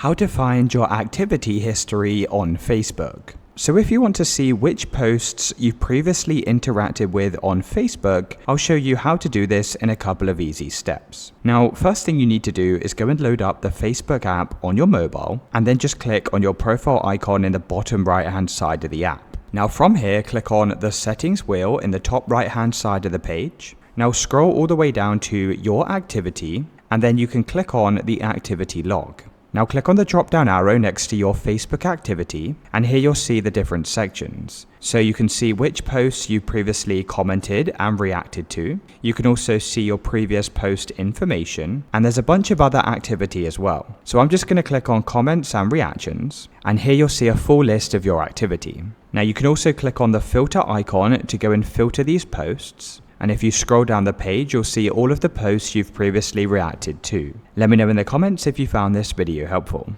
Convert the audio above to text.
How to find your activity history on Facebook. So if you want to see which posts you've previously interacted with on Facebook, I'll show you how to do this in a couple of easy steps. Now, first thing you need to do is go and load up the Facebook app on your mobile, and then just click on your profile icon in the bottom right hand side of the app. Now from here, click on the settings wheel in the top right hand side of the page. Now scroll all the way down to your activity, and then you can click on the activity log. Now click on the drop down arrow next to your Facebook activity, and here you'll see the different sections. So you can see which posts you previously commented and reacted to. You can also see your previous post information, and there's a bunch of other activity as well. So I'm just going to click on comments and reactions, and here you'll see a full list of your activity. Now you can also click on the filter icon to go and filter these posts. And if you scroll down the page, you'll see all of the posts you've previously reacted to. Let me know in the comments if you found this video helpful.